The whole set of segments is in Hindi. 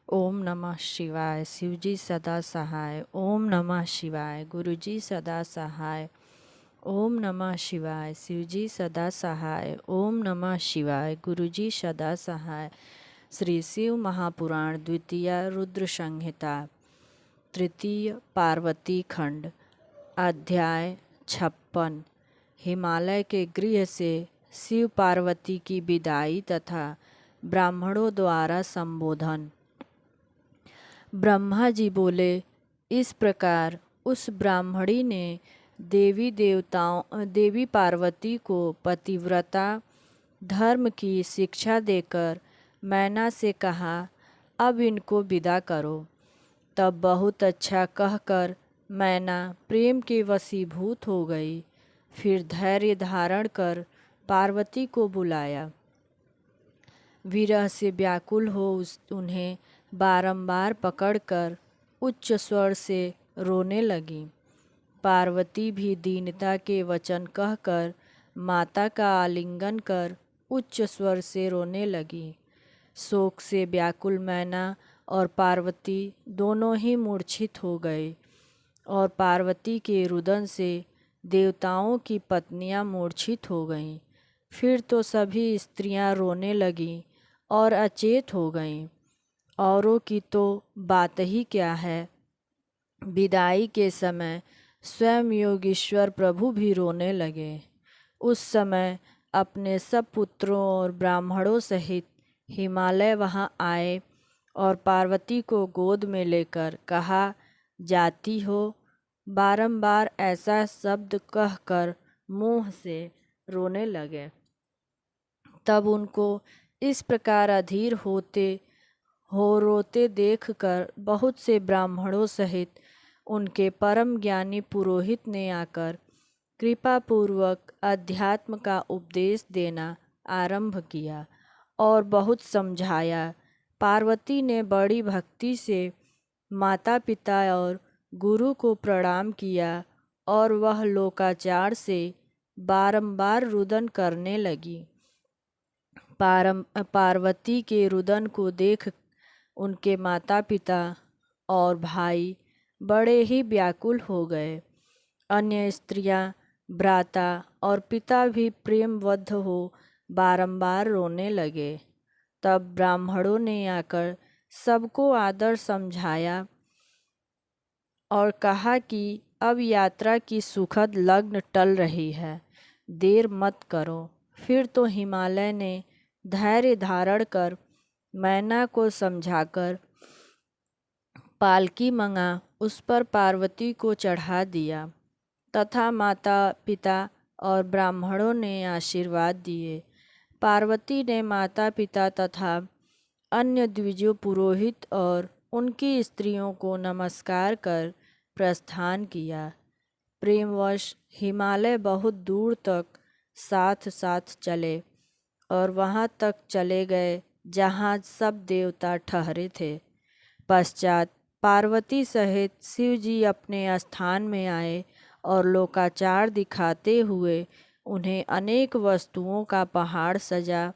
ओम नमः शिवाय। शिवजी सदा सहाय। ओम नमः शिवाय। गुरुजी सदा सहाय। ओम नमः शिवाय। शिवजी सदा सहाय। ओम नमः शिवाय। गुरुजी सदा सहाय। श्री शिव महापुराण द्वितीय रुद्र संहिता तृतीय पार्वती खंड अध्याय 56। हिमालय के गृह से शिव पार्वती की विदाई तथा ब्राह्मणों द्वारा संबोधन। ब्रह्मा जी बोले, इस प्रकार उस ब्राह्मणी ने देवी पार्वती को पतिव्रता धर्म की शिक्षा देकर मैना से कहा, अब इनको विदा करो। तब बहुत अच्छा कहकर मैना प्रेम के वशीभूत हो गई। फिर धैर्य धारण कर पार्वती को बुलाया। विरह से व्याकुल हो उन्हें बारंबार पकड़कर उच्च स्वर से रोने लगी। पार्वती भी दीनता के वचन कहकर माता का आलिंगन कर उच्च स्वर से रोने लगी। शोक से व्याकुल मैना और पार्वती दोनों ही मूर्छित हो गए और पार्वती के रुदन से देवताओं की पत्नियां मूर्छित हो गईं। फिर तो सभी स्त्रियां रोने लगीं और अचेत हो गईं। औरों की तो बात ही क्या है। विदाई के समय स्वयं योगीश्वर प्रभु भी रोने लगे। उस समय अपने सब पुत्रों और ब्राह्मणों सहित हिमालय वहां आए और पार्वती को गोद में लेकर कहा, जाती हो। बारंबार ऐसा शब्द कहकर मुंह से रोने लगे। तब उनको इस प्रकार अधीर रोते देखकर बहुत से ब्राह्मणों सहित उनके परम ज्ञानी पुरोहित ने आकर कृपापूर्वक अध्यात्म का उपदेश देना आरंभ किया और बहुत समझाया। पार्वती ने बड़ी भक्ति से माता पिता और गुरु को प्रणाम किया और वह लोकाचार से बारंबार रुदन करने लगी। पार्वती के रुदन को देख उनके माता पिता और भाई बड़े ही व्याकुल हो गए। अन्य स्त्रियां, भ्राता और पिता भी प्रेमबद्ध हो बारंबार रोने लगे। तब ब्राह्मणों ने आकर सबको आदर समझाया और कहा कि अब यात्रा की सुखद लग्न टल रही है, देर मत करो। फिर तो हिमालय ने धैर्य धारण कर मैना को समझाकर पालकी मंगा उस पर पार्वती को चढ़ा दिया तथा माता पिता और ब्राह्मणों ने आशीर्वाद दिए। पार्वती ने माता पिता तथा अन्य द्विजों पुरोहित और उनकी स्त्रियों को नमस्कार कर प्रस्थान किया। प्रेमवश हिमालय बहुत दूर तक साथ साथ चले और वहां तक चले गए जहां सब देवता ठहरे थे। पश्चात पार्वती सहित शिव जी अपने स्थान में आए और लोकाचार दिखाते हुए उन्हें अनेक वस्तुओं का पहाड़ सजा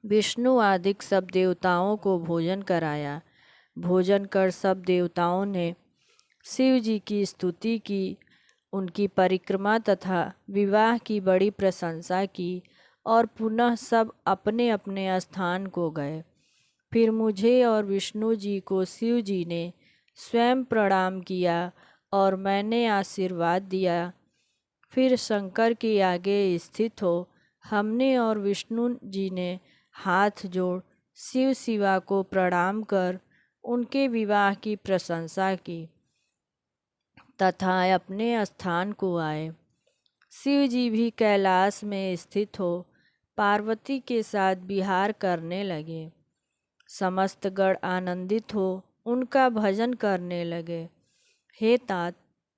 विष्णु आदि सब देवताओं को भोजन कराया। भोजन कर सब देवताओं ने शिव जी की स्तुति की, उनकी परिक्रमा तथा विवाह की बड़ी प्रशंसा की और पुनः सब अपने अपने स्थान को गए। फिर मुझे और विष्णु जी को शिव जी ने स्वयं प्रणाम किया और मैंने आशीर्वाद दिया। फिर शंकर के आगे स्थित हो हमने और विष्णु जी ने हाथ जोड़ शिव शिवा को प्रणाम कर उनके विवाह की प्रशंसा की तथा अपने स्थान को आए। शिव जी भी कैलाश में स्थित हो पार्वती के साथ विहार करने लगे। समस्त गण आनंदित हो उनका भजन करने लगे। हे तात,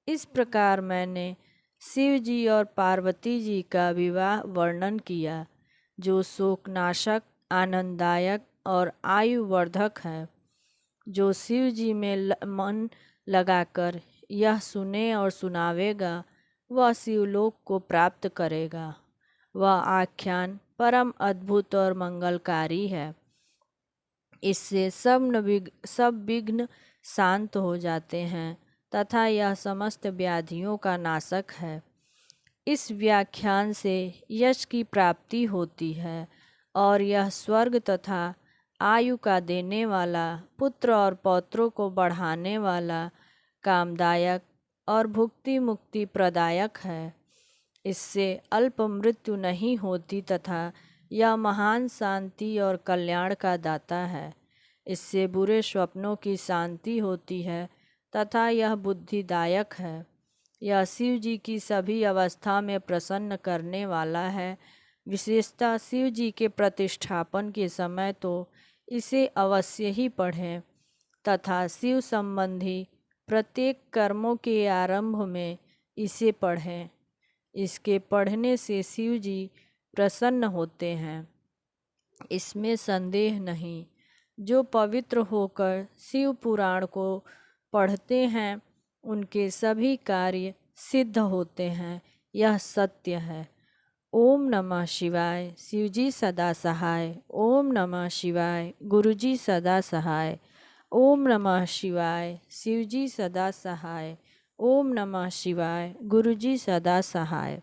इस प्रकार मैंने शिव जी और पार्वती जी का विवाह वर्णन किया, जो शोकनाशक, आनंददायक और आयुवर्धक है। जो शिव जी में मन लगाकर यह सुने और सुनावेगा वह शिवलोक को प्राप्त करेगा। वह आख्यान परम अद्भुत और मंगलकारी है। इससे सब विघ्न शांत हो जाते हैं तथा यह समस्त व्याधियों का नाशक है। इस व्याख्यान से यश की प्राप्ति होती है और यह स्वर्ग तथा आयु का देने वाला, पुत्र और पौत्रों को बढ़ाने वाला, कामदायक और भुक्ति मुक्ति प्रदायक है। इससे अल्प मृत्यु नहीं होती तथा यह महान शांति और कल्याण का दाता है। इससे बुरे स्वप्नों की शांति होती है तथा यह बुद्धिदायक है। यह शिव जी की सभी अवस्था में प्रसन्न करने वाला है। विशेषतः शिव जी के प्रतिष्ठापन के समय तो इसे अवश्य ही पढ़ें तथा शिव संबंधी प्रत्येक कर्मों के आरंभ में इसे पढ़ें। इसके पढ़ने से शिव जी प्रसन्न होते हैं, इसमें संदेह नहीं। जो पवित्र होकर शिव पुराण को पढ़ते हैं उनके सभी कार्य सिद्ध होते हैं, यह सत्य है। ओम नमः शिवाय। शिवजी सदा सहाय। ओम नमः शिवाय। गुरुजी सदा सहाय। ओम नमः शिवाय। शिवजी सदा सहाय। ओम नमः शिवाय। गुरुजी सदा सहाय।